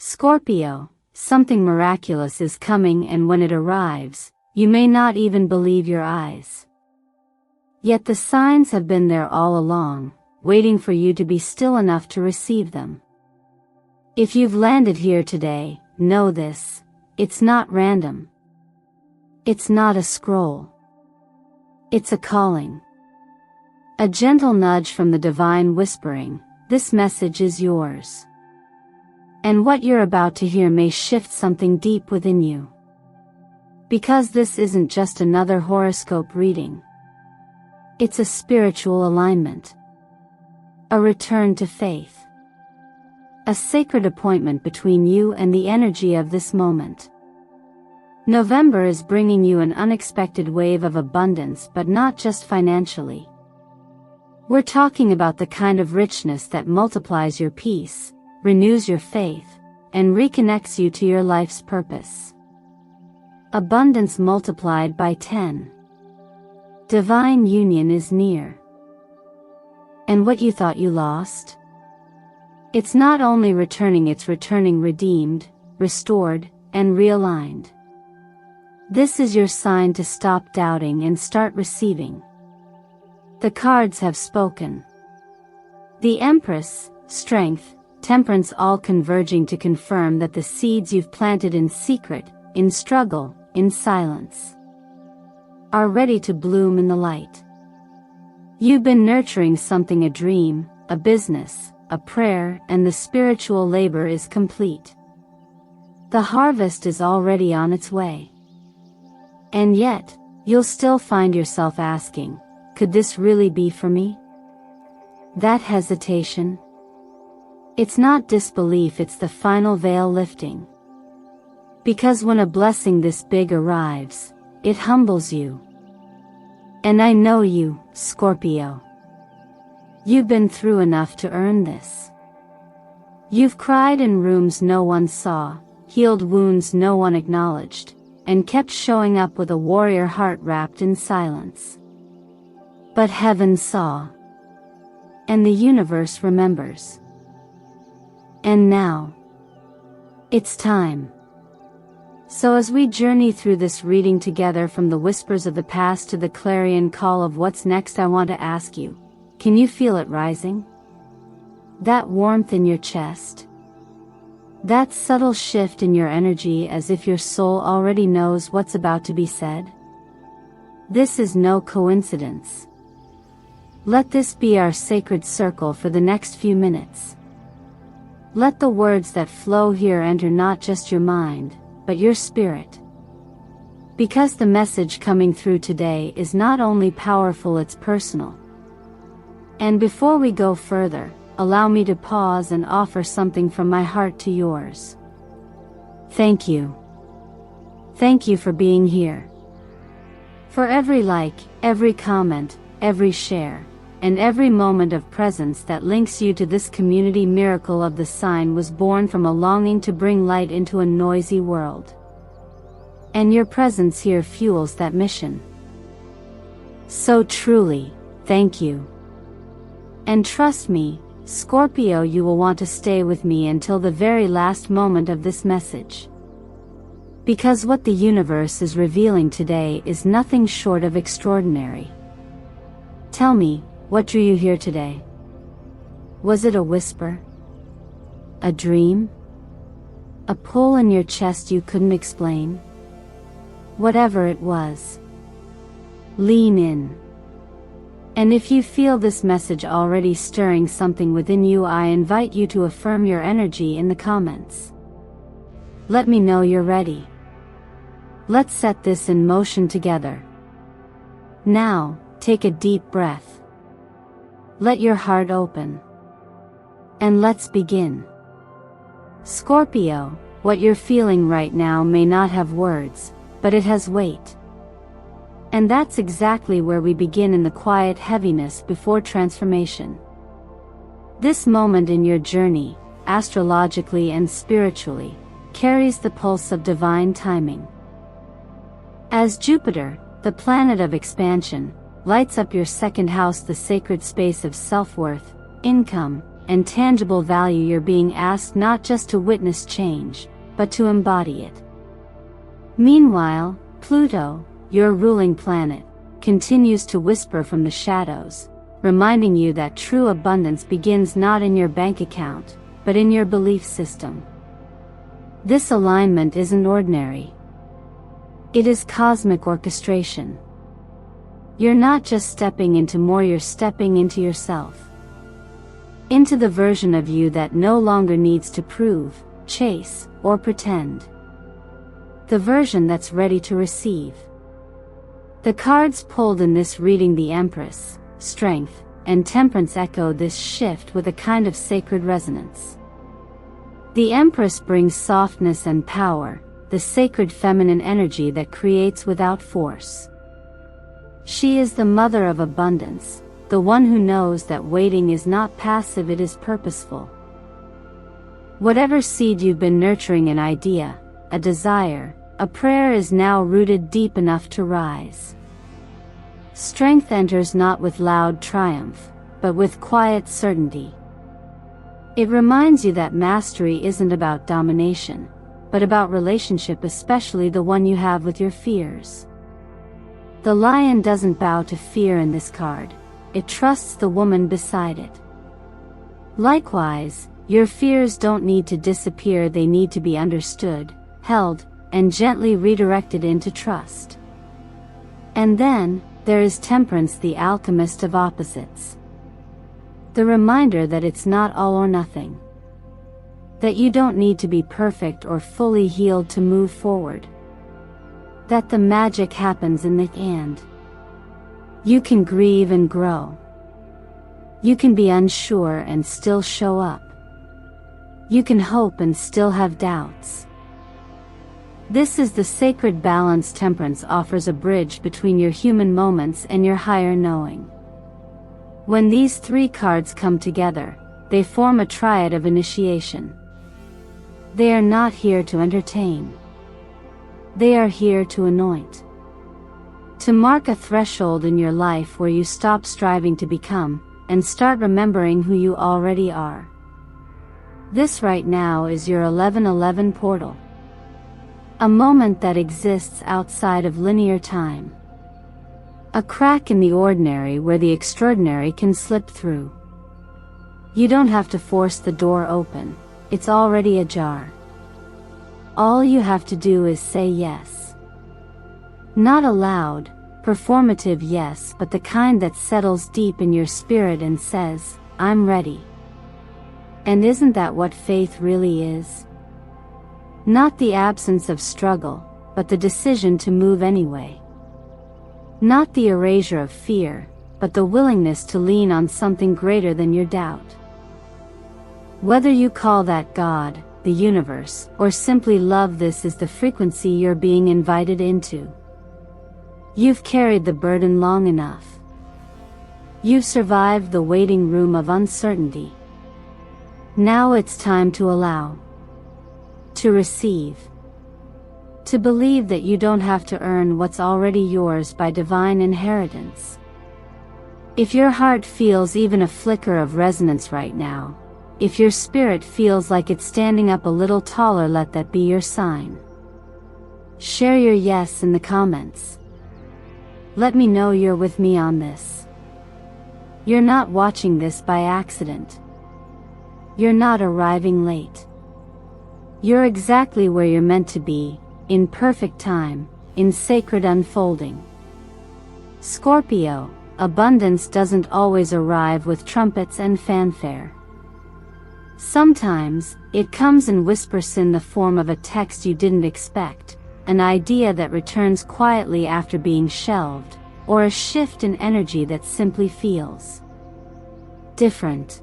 Scorpio, something miraculous is coming, and when it arrives, you may not even believe your eyes. Yet the signs have been there all along, waiting for you to be still enough to receive them. If you've landed here today, know this: it's not random. It's not a scroll. It's a calling. A gentle nudge from the divine whispering, "This message is yours." And what you're about to hear may shift something deep within you. Because this isn't just another horoscope reading. It's a spiritual alignment. A return to faith. A sacred appointment between you and the energy of this moment. November is bringing you an unexpected wave of abundance, but not just financially. We're talking about the kind of richness that multiplies your peace, renews your faith, and reconnects you to your life's purpose. Abundance multiplied by 10. Divine union is near. And what you thought you lost? It's not only returning, it's returning redeemed, restored, and realigned. This is your sign to stop doubting and start receiving. The cards have spoken. The Empress, strength, temperance, all converging to confirm that the seeds you've planted in secret, in struggle, in silence, are ready to bloom in the light. You've been nurturing something, a dream, a business, a prayer, and the spiritual labor is complete. The harvest is already on its way. And yet, you'll still find yourself asking, could this really be for me? That hesitation? It's not disbelief, it's the final veil lifting. Because when a blessing this big arrives, it humbles you. And I know you, Scorpio. You've been through enough to earn this. You've cried in rooms no one saw, healed wounds no one acknowledged, and kept showing up with a warrior heart wrapped in silence. But heaven saw. And the universe remembers. And now, it's time. So as we journey through this reading together, from the whispers of the past to the clarion call of what's next, I want to ask you, can you feel it rising? That warmth in your chest? That subtle shift in your energy, as if your soul already knows what's about to be said? This is no coincidence. Let this be our sacred circle for the next few minutes. Let the words that flow here enter not just your mind, but your spirit. Because the message coming through today is not only powerful, it's personal. And before we go further, allow me to pause and offer something from my heart to yours. Thank you. Thank you for being here. For every like, every comment, every share, and every moment of presence that links you to this community. Miracle of the Sign was born from a longing to bring light into a noisy world. And your presence here fuels that mission. So truly, thank you. And trust me, Scorpio, you will want to stay with me until the very last moment of this message. Because what the universe is revealing today is nothing short of extraordinary. Tell me, what drew you here today? Was it a whisper? A dream? A pull in your chest you couldn't explain? Whatever it was, lean in. And if you feel this message already stirring something within you, I invite you to affirm your energy in the comments. Let me know you're ready. Let's set this in motion together. Now, take a deep breath. Let your heart open. And let's begin. Scorpio, what you're feeling right now may not have words, but it has weight. And that's exactly where we begin, in the quiet heaviness before transformation. This moment in your journey, astrologically and spiritually, carries the pulse of divine timing. As Jupiter, the planet of expansion, lights up your second house, the sacred space of self-worth, income, and tangible value. You're being asked not just to witness change, but to embody it. Meanwhile, Pluto, your ruling planet, continues to whisper from the shadows, reminding you that true abundance begins not in your bank account, but in your belief system. This alignment isn't ordinary. It is cosmic orchestration. You're not just stepping into more, you're stepping into yourself. Into the version of you that no longer needs to prove, chase, or pretend. The version that's ready to receive. The cards pulled in this reading, the Empress, Strength, and Temperance, echo this shift with a kind of sacred resonance. The Empress brings softness and power, the sacred feminine energy that creates without force. She is the mother of abundance, the one who knows that waiting is not passive, it is purposeful. Whatever seed you've been nurturing, an idea, a desire, a prayer, is now rooted deep enough to rise. Strength enters not with loud triumph, but with quiet certainty. It reminds you that mastery isn't about domination, but about relationship, especially the one you have with your fears. The lion doesn't bow to fear in this card, it trusts the woman beside it. Likewise, your fears don't need to disappear, they need to be understood, held, and gently redirected into trust. And then, there is Temperance, the alchemist of opposites. The reminder that it's not all or nothing. That you don't need to be perfect or fully healed to move forward. That the magic happens in the and. You can grieve and grow. You can be unsure and still show up. You can hope and still have doubts. This is the sacred balance. Temperance offers a bridge between your human moments and your higher knowing. When these three cards come together, they form a triad of initiation. They are not here to entertain. They are here to anoint. To mark a threshold in your life where you stop striving to become, and start remembering who you already are. This right now is your 1111 portal. A moment that exists outside of linear time. A crack in the ordinary where the extraordinary can slip through. You don't have to force the door open, it's already ajar. All you have to do is say yes. Not a loud, performative yes, but the kind that settles deep in your spirit and says, I'm ready. And isn't that what faith really is? Not the absence of struggle, but the decision to move anyway. Not the erasure of fear, but the willingness to lean on something greater than your doubt. Whether you call that God, the universe, or simply love, this is the frequency you're being invited into. You've carried the burden long enough. You've survived the waiting room of uncertainty. Now it's time to allow. To receive. To believe that you don't have to earn what's already yours by divine inheritance. If your heart feels even a flicker of resonance right now, if your spirit feels like it's standing up a little taller, let that be your sign. Share your yes in the comments. Let me know you're with me on this. You're not watching this by accident. You're not arriving late. You're exactly where you're meant to be, in perfect time, in sacred unfolding. Scorpio, abundance doesn't always arrive with trumpets and fanfare. Sometimes, it comes in whispers, in the form of a text you didn't expect, an idea that returns quietly after being shelved, or a shift in energy that simply feels different.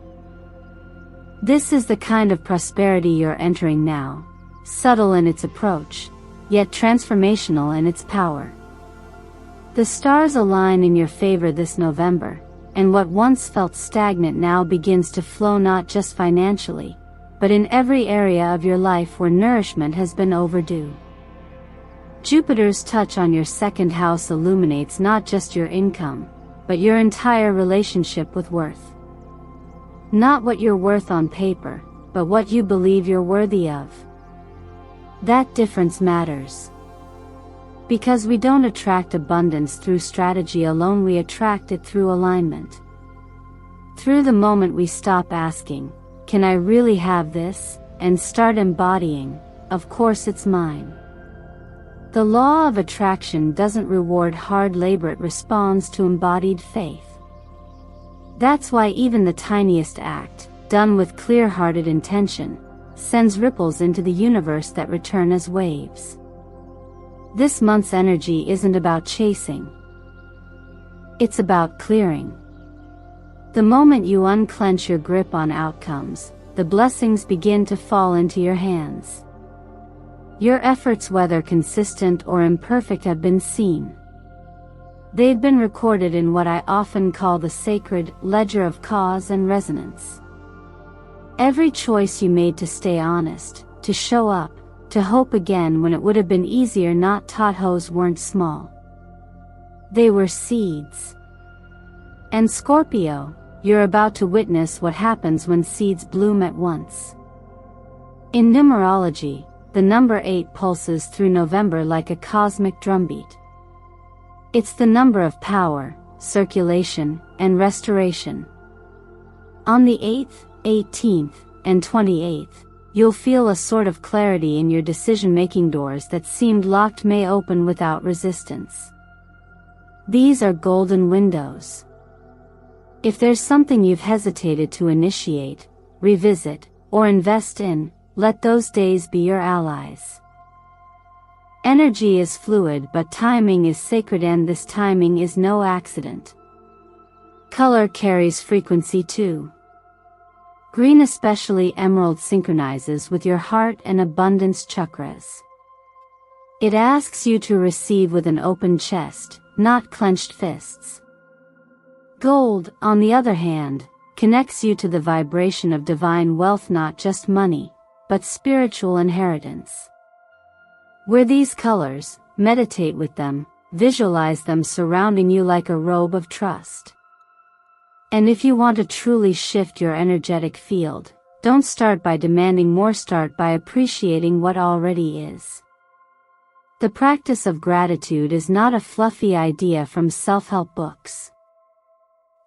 This is the kind of prosperity you're entering now, subtle in its approach, yet transformational in its power. The stars align in your favor this November, and what once felt stagnant now begins to flow, not just financially, but in every area of your life where nourishment has been overdue. Jupiter's touch on your second house illuminates not just your income, but your entire relationship with worth. Not what you're worth on paper, but what you believe you're worthy of. That difference matters. Because we don't attract abundance through strategy alone, we attract it through alignment. Through the moment we stop asking, "Can I really have this?" and start embodying, "Of course it's mine." The law of attraction doesn't reward hard labor, it responds to embodied faith. That's why even the tiniest act, done with clear-hearted intention, sends ripples into the universe that return as waves. This month's energy isn't about chasing. It's about clearing. The moment you unclench your grip on outcomes, the blessings begin to fall into your hands. Your efforts, whether consistent or imperfect, have been seen. They've been recorded in what I often call the sacred ledger of cause and resonance. Every choice you made to stay honest, to show up, to hope again when it would have been easier not taught hoes weren't small. They were seeds. And Scorpio, you're about to witness what happens when seeds bloom at once. In numerology, the number 8 pulses through November like a cosmic drumbeat. It's the number of power, circulation, and restoration. On the 8th, 18th, and 28th, you'll feel a sort of clarity in your decision-making. Doors that seemed locked may open without resistance. These are golden windows. If there's something you've hesitated to initiate, revisit, or invest in, let those days be your allies. Energy is fluid, but timing is sacred, and this timing is no accident. Color carries frequency too. Green, especially emerald, synchronizes with your heart and abundance chakras. It asks you to receive with an open chest, not clenched fists. Gold, on the other hand, connects you to the vibration of divine wealth, not just money, but spiritual inheritance. Wear these colors, meditate with them, visualize them surrounding you like a robe of trust. And if you want to truly shift your energetic field, don't start by demanding more, start by appreciating what already is. The practice of gratitude is not a fluffy idea from self-help books.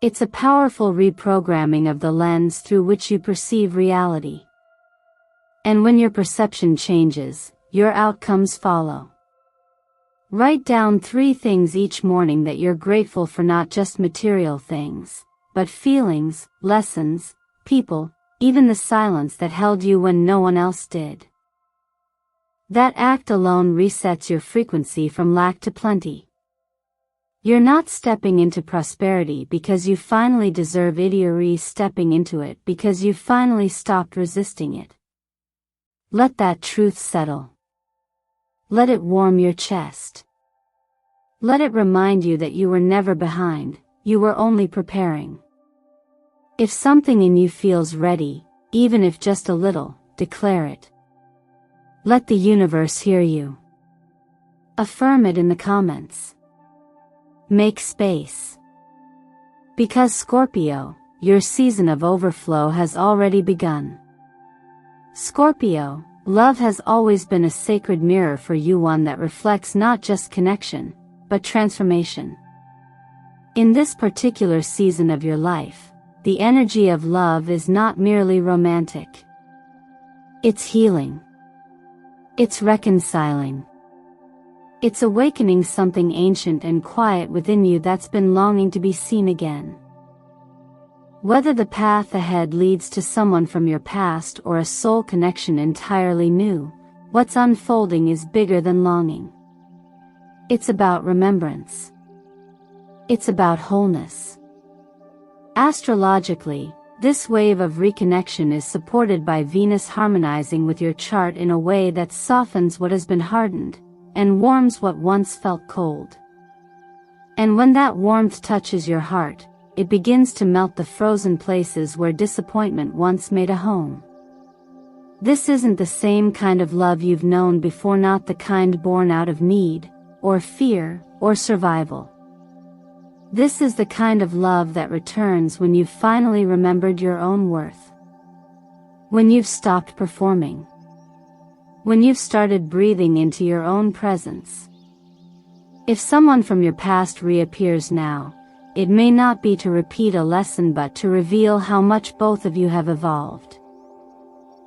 It's a powerful reprogramming of the lens through which you perceive reality. And when your perception changes, your outcomes follow. Write down 3 things each morning that you're grateful for, not just material things, but feelings, lessons, people, even the silence that held you when no one else did. That act alone resets your frequency from lack to plenty. You're not stepping into prosperity because you finally deserve it, you're stepping into it because you finally stopped resisting it. Let that truth settle. Let it warm your chest. Let it remind you that you were never behind, you were only preparing. If something in you feels ready, even if just a little, declare it. Let the universe hear you. Affirm it in the comments. Make space. Because Scorpio, your season of overflow has already begun. Scorpio, love has always been a sacred mirror for you, one that reflects not just connection, but transformation. In this particular season of your life, the energy of love is not merely romantic. It's healing. It's reconciling. It's awakening something ancient and quiet within you that's been longing to be seen again. Whether the path ahead leads to someone from your past or a soul connection entirely new, what's unfolding is bigger than longing. It's about remembrance. It's about wholeness. Astrologically, this wave of reconnection is supported by Venus harmonizing with your chart in a way that softens what has been hardened, and warms what once felt cold. And when that warmth touches your heart, it begins to melt the frozen places where disappointment once made a home. This isn't the same kind of love you've known before, not the kind born out of need, or fear, or survival. This is the kind of love that returns when you've finally remembered your own worth. When you've stopped performing. When you've started breathing into your own presence. If someone from your past reappears now, it may not be to repeat a lesson but to reveal how much both of you have evolved.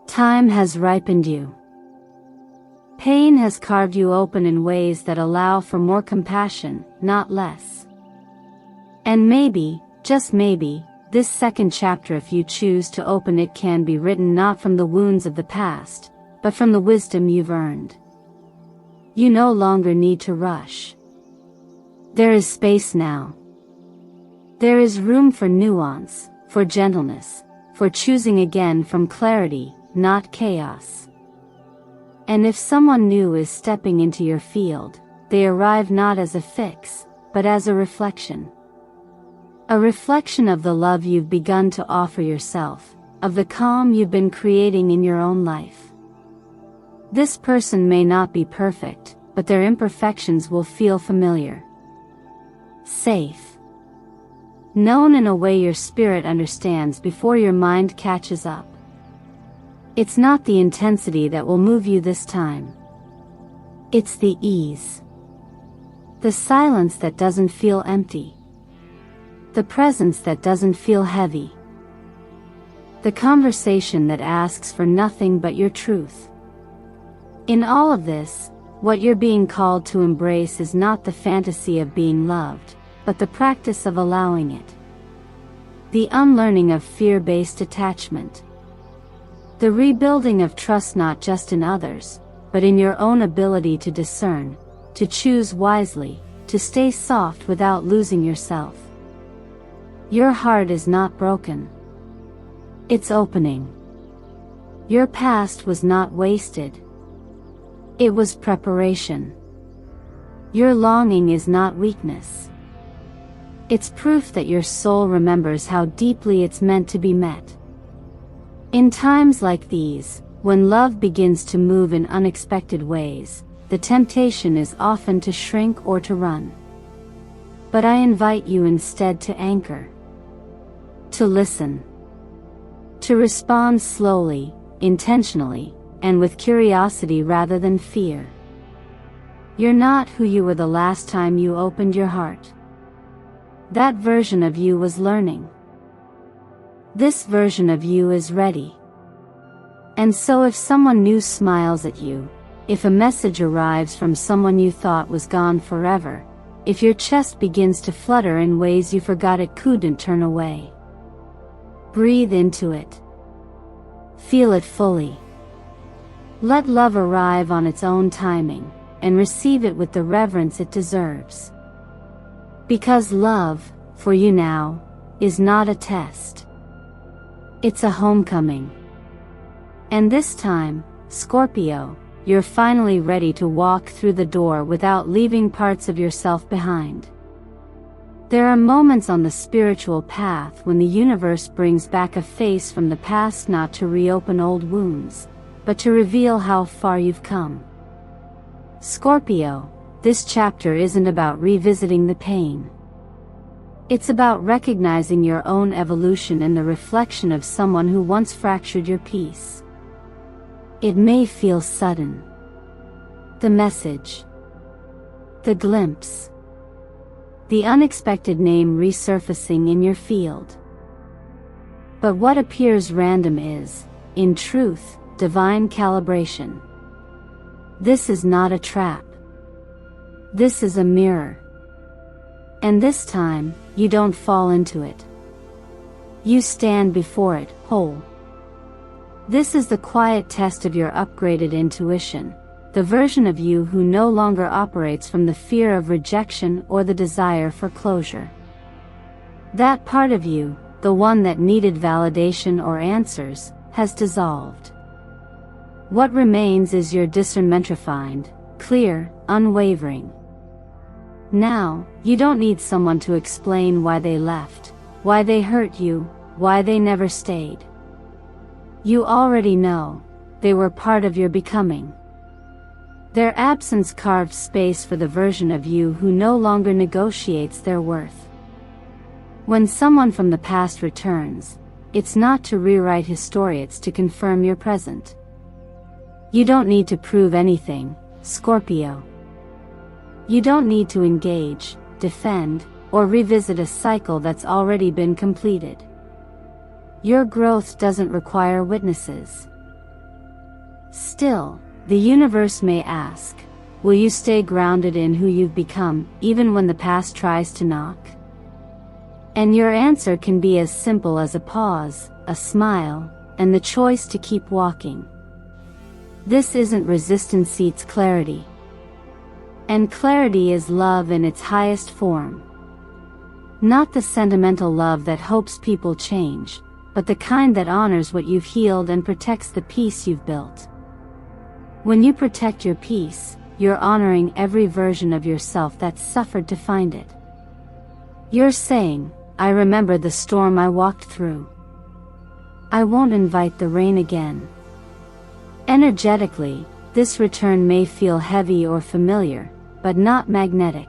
Time has ripened you. Pain has carved you open in ways that allow for more compassion, not less. And maybe, just maybe, this second chapter, if you choose to open it, can be written not from the wounds of the past, but from the wisdom you've earned. You no longer need to rush. There is space now. There is room for nuance, for gentleness, for choosing again from clarity, not chaos. And if someone new is stepping into your field, they arrive not as a fix, but as a reflection. A reflection of the love you've begun to offer yourself, of the calm you've been creating in your own life. This person may not be perfect, but their imperfections will feel familiar. Safe. Known in a way your spirit understands before your mind catches up. It's not the intensity that will move you this time. It's the ease. The silence that doesn't feel empty. The presence that doesn't feel heavy. The conversation that asks for nothing but your truth. In all of this, what you're being called to embrace is not the fantasy of being loved, but the practice of allowing it. The unlearning of fear-based attachment. The rebuilding of trust not just in others, but in your own ability to discern, to choose wisely, to stay soft without losing yourself. Your heart is not broken. It's opening. Your past was not wasted. It was preparation. Your longing is not weakness. It's proof that your soul remembers how deeply it's meant to be met. In times like these, when love begins to move in unexpected ways, the temptation is often to shrink or to run. But I invite you instead to anchor. To listen. To respond slowly, intentionally, and with curiosity rather than fear. You're not who you were the last time you opened your heart. That version of you was learning. This version of you is ready. And so if someone new smiles at you, if a message arrives from someone you thought was gone forever, if your chest begins to flutter in ways you forgot it couldn't turn away, breathe into it. Feel it fully. Let love arrive on its own timing, and receive it with the reverence it deserves. Because love, for you now, is not a test. It's a homecoming. And this time, Scorpio, you're finally ready to walk through the door without leaving parts of yourself behind. There are moments on the spiritual path when the universe brings back a face from the past not to reopen old wounds, but to reveal how far you've come. Scorpio, this chapter isn't about revisiting the pain. It's about recognizing your own evolution in the reflection of someone who once fractured your peace. It may feel sudden. The message. The glimpse. The unexpected name resurfacing in your field. But what appears random is, in truth, divine calibration. This is not a trap. This is a mirror. And this time, you don't fall into it. You stand before it, whole. This is the quiet test of your upgraded intuition, the version of you who no longer operates from the fear of rejection or the desire for closure. That part of you, the one that needed validation or answers, has dissolved. What remains is your discernment refined, clear, unwavering. Now, you don't need someone to explain why they left, why they hurt you, why they never stayed. You already know, they were part of your becoming. Their absence carved space for the version of you who no longer negotiates their worth. When someone from the past returns, it's not to rewrite history, it's to confirm your present. You don't need to prove anything, Scorpio. You don't need to engage, defend, or revisit a cycle that's already been completed. Your growth doesn't require witnesses. Still, the universe may ask, will you stay grounded in who you've become, even when the past tries to knock? And your answer can be as simple as a pause, a smile, and the choice to keep walking. This isn't resistance, it's clarity. And clarity is love in its highest form. Not the sentimental love that hopes people change, but the kind that honors what you've healed and protects the peace you've built. When you protect your peace, you're honoring every version of yourself that's suffered to find it. You're saying, I remember the storm I walked through. I won't invite the rain again. Energetically, this return may feel heavy or familiar, but not magnetic.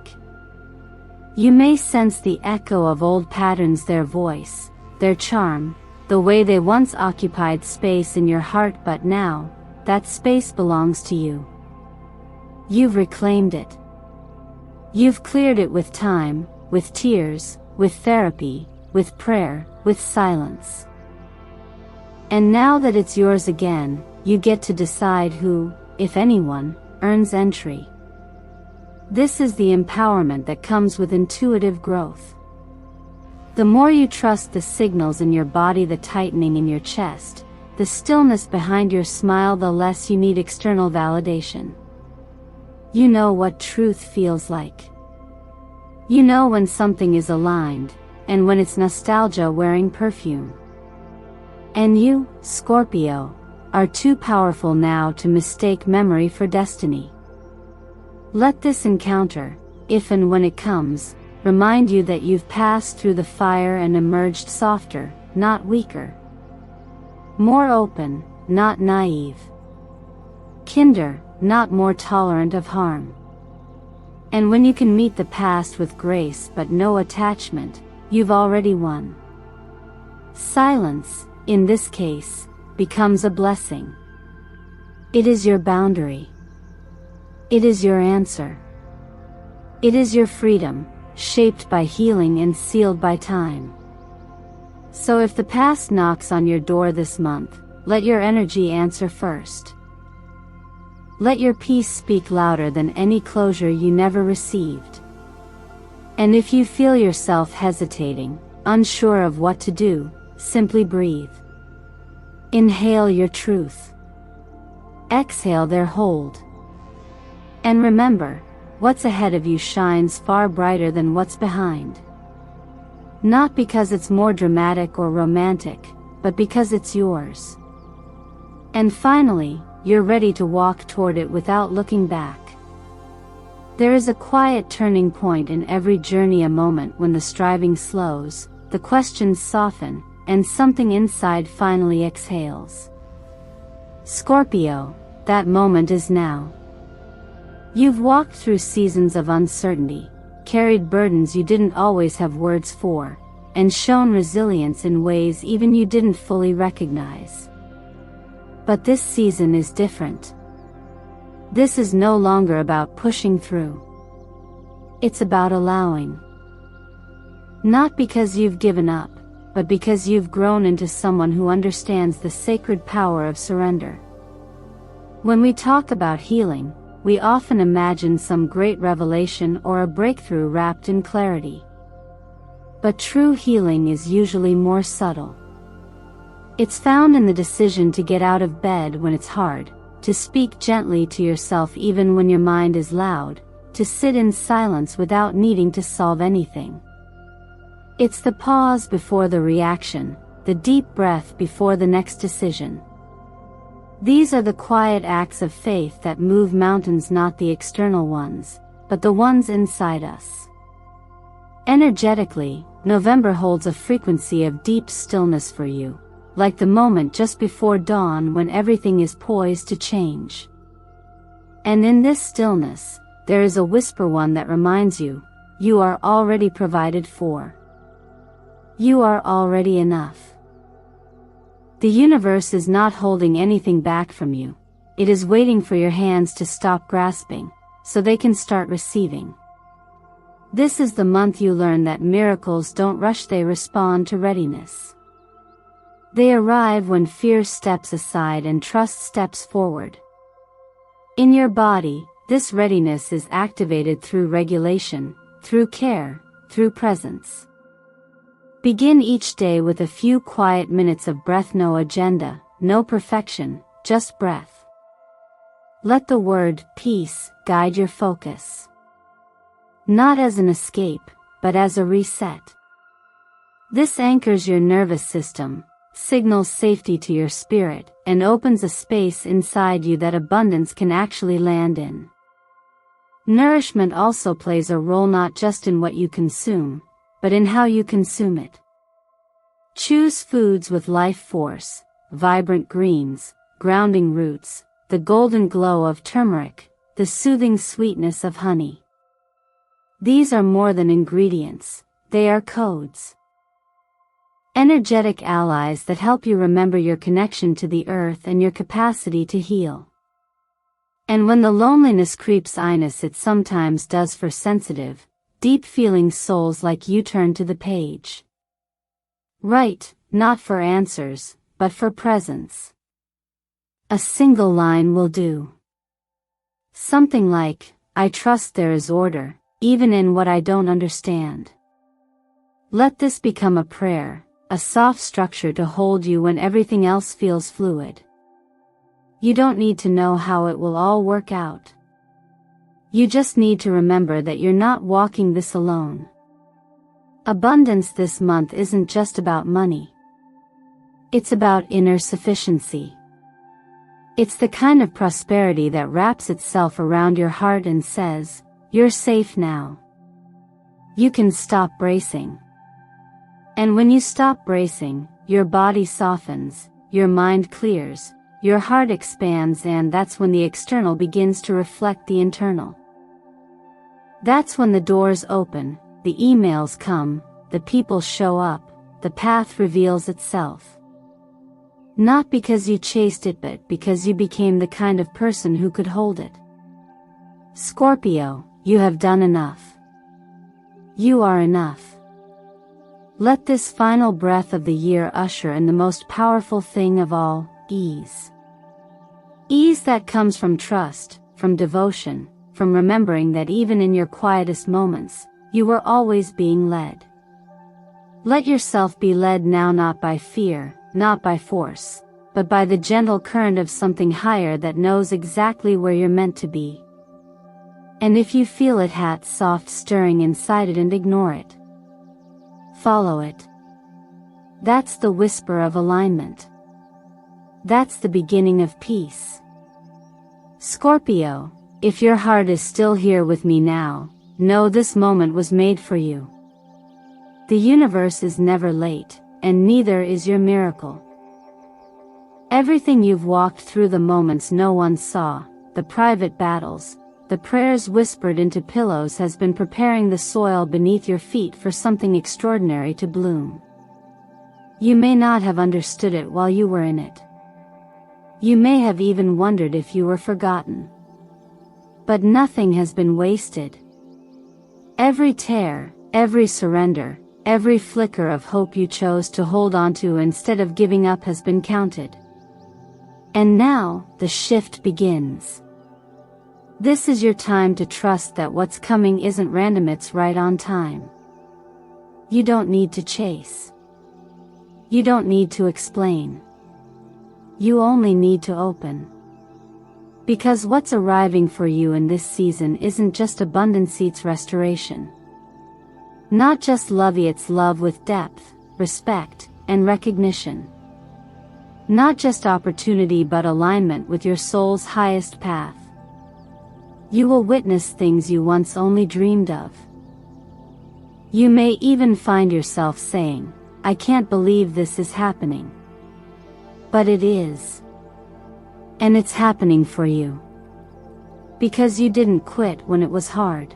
You may sense the echo of old patterns, their voice, their charm, the way they once occupied space in your heart, but now, that space belongs to you. You've reclaimed it. You've cleared it with time, with tears, with therapy, with prayer, with silence. And now that it's yours again, you get to decide who, if anyone, earns entry. This is the empowerment that comes with intuitive growth. The more you trust the signals in your body, the tightening in your chest, the stillness behind your smile, the less you need external validation. You know what truth feels like. You know when something is aligned, and when it's nostalgia wearing perfume. And you, Scorpio, are too powerful now to mistake memory for destiny. Let this encounter, if and when it comes, remind you that you've passed through the fire and emerged softer, not weaker. More open, not naive. Kinder, not more tolerant of harm. And when you can meet the past with grace but no attachment, you've already won. Silence, in this case, becomes a blessing. It is your boundary. It is your answer. It is your freedom, shaped by healing and sealed by time. So if the past knocks on your door this month, let your energy answer first. Let your peace speak louder than any closure you never received. And if you feel yourself hesitating, unsure of what to do, simply breathe. Inhale your truth. Exhale their hold. And remember, what's ahead of you shines far brighter than what's behind. Not because it's more dramatic or romantic, but because it's yours. And finally, you're ready to walk toward it without looking back. There is a quiet turning point in every journey, a moment when the striving slows, the questions soften, and something inside finally exhales. Scorpio, that moment is now. You've walked through seasons of uncertainty, carried burdens you didn't always have words for, and shown resilience in ways even you didn't fully recognize. But this season is different. This is no longer about pushing through. It's about allowing. Not because you've given up, but because you've grown into someone who understands the sacred power of surrender. When we talk about healing, we often imagine some great revelation or a breakthrough wrapped in clarity. But true healing is usually more subtle. It's found in the decision to get out of bed when it's hard, to speak gently to yourself even when your mind is loud, to sit in silence without needing to solve anything. It's the pause before the reaction, the deep breath before the next decision. These are the quiet acts of faith that move mountains, not the external ones, but the ones inside us. Energetically, November holds a frequency of deep stillness for you, like the moment just before dawn when everything is poised to change. And in this stillness, there is a whisper, one that reminds you, you are already provided for. You are already enough. The universe is not holding anything back from you. It is waiting for your hands to stop grasping, so they can start receiving. This is the month you learn that miracles don't rush, they respond to readiness. They arrive when fear steps aside and trust steps forward. In your body, this readiness is activated through regulation, through care, through presence. Begin each day with a few quiet minutes of breath, no agenda, no perfection, just breath. Let the word peace guide your focus. Not as an escape, but as a reset. This anchors your nervous system, signals safety to your spirit, and opens a space inside you that abundance can actually land in. Nourishment also plays a role not just in what you consume, but in how you consume it. Choose foods with life force, vibrant greens, grounding roots, the golden glow of turmeric, the soothing sweetness of honey. These are more than ingredients, they are codes. Energetic allies that help you remember your connection to the earth and your capacity to heal. And when the loneliness creeps in, as it sometimes does for sensitive, deep-feeling souls like you, turn to the page. Write, not for answers, but for presence. A single line will do. Something like, I trust there is order, even in what I don't understand. Let this become a prayer, a soft structure to hold you when everything else feels fluid. You don't need to know how it will all work out. You just need to remember that you're not walking this alone. Abundance this month isn't just about money. It's about inner sufficiency. It's the kind of prosperity that wraps itself around your heart and says, you're safe now. You can stop bracing. And when you stop bracing, your body softens, your mind clears, your heart expands, and that's when the external begins to reflect the internal. That's when the doors open, the emails come, the people show up, the path reveals itself. Not because you chased it, but because you became the kind of person who could hold it. Scorpio, you have done enough. You are enough. Let this final breath of the year usher in the most powerful thing of all, ease. Ease that comes from trust, from devotion, from remembering that even in your quietest moments, you were always being led. Let yourself be led now, not by fear, not by force, but by the gentle current of something higher that knows exactly where you're meant to be. And if you feel it, soft stirring inside it, and ignore it. Follow it. That's the whisper of alignment. That's the beginning of peace. Scorpio, if your heart is still here with me now, know this moment was made for you. The universe is never late, and neither is your miracle. Everything you've walked through, the moments no one saw, the private battles, the prayers whispered into pillows, has been preparing the soil beneath your feet for something extraordinary to bloom. You may not have understood it while you were in it. You may have even wondered if you were forgotten. But nothing has been wasted. Every tear, every surrender, every flicker of hope you chose to hold on to instead of giving up has been counted. And now, the shift begins. This is your time to trust that what's coming isn't random, it's right on time. You don't need to chase. You don't need to explain. You only need to open. Because what's arriving for you in this season isn't just abundance, it's restoration. Not just love, it's love with depth, respect, and recognition. Not just opportunity, but alignment with your soul's highest path. You will witness things you once only dreamed of. You may even find yourself saying, I can't believe this is happening. But it is. And it's happening for you. Because you didn't quit when it was hard.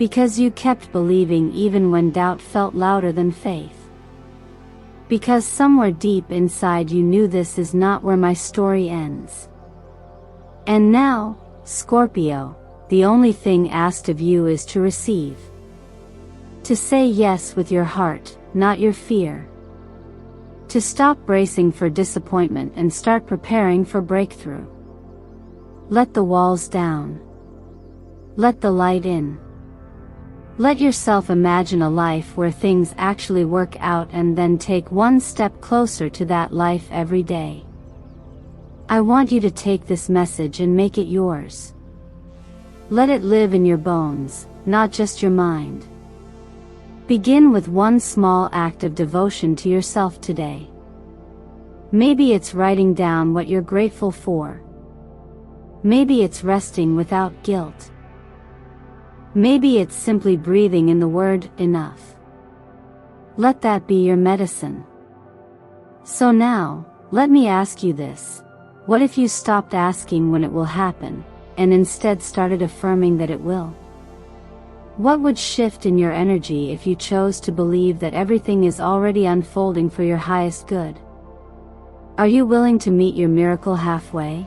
Because you kept believing even when doubt felt louder than faith. Because somewhere deep inside you knew this is not where my story ends. And now, Scorpio, the only thing asked of you is to receive. To say yes with your heart, not your fear. To stop bracing for disappointment and start preparing for breakthrough. Let the walls down. Let the light in. Let yourself imagine a life where things actually work out and then take one step closer to that life every day. I want you to take this message and make it yours. Let it live in your bones, not just your mind. Begin with one small act of devotion to yourself today. Maybe it's writing down what you're grateful for. Maybe it's resting without guilt. Maybe it's simply breathing in the word, enough. Let that be your medicine. So now, let me ask you this. What if you stopped asking when it will happen, and instead started affirming that it will? What would shift in your energy if you chose to believe that everything is already unfolding for your highest good? Are you willing to meet your miracle halfway?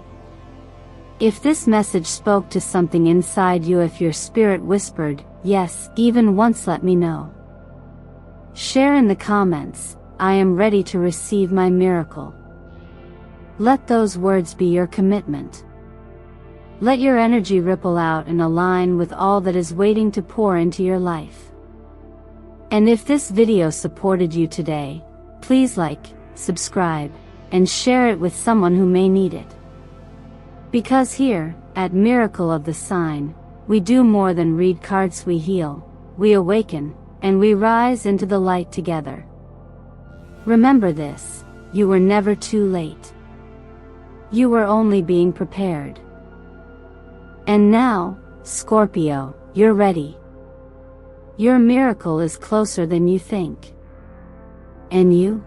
If this message spoke to something inside you, if your spirit whispered, yes, even once, let me know. Share in the comments, I am ready to receive my miracle. Let those words be your commitment. Let your energy ripple out and align with all that is waiting to pour into your life. And if this video supported you today, please like, subscribe, and share it with someone who may need it. Because here, at Miracle of the Sign, we do more than read cards. We heal, we awaken, and we rise into the light together. Remember this, you were never too late. You were only being prepared. And now, Scorpio, you're ready. Your miracle is closer than you think. And you?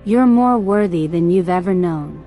You're more worthy than you've ever known.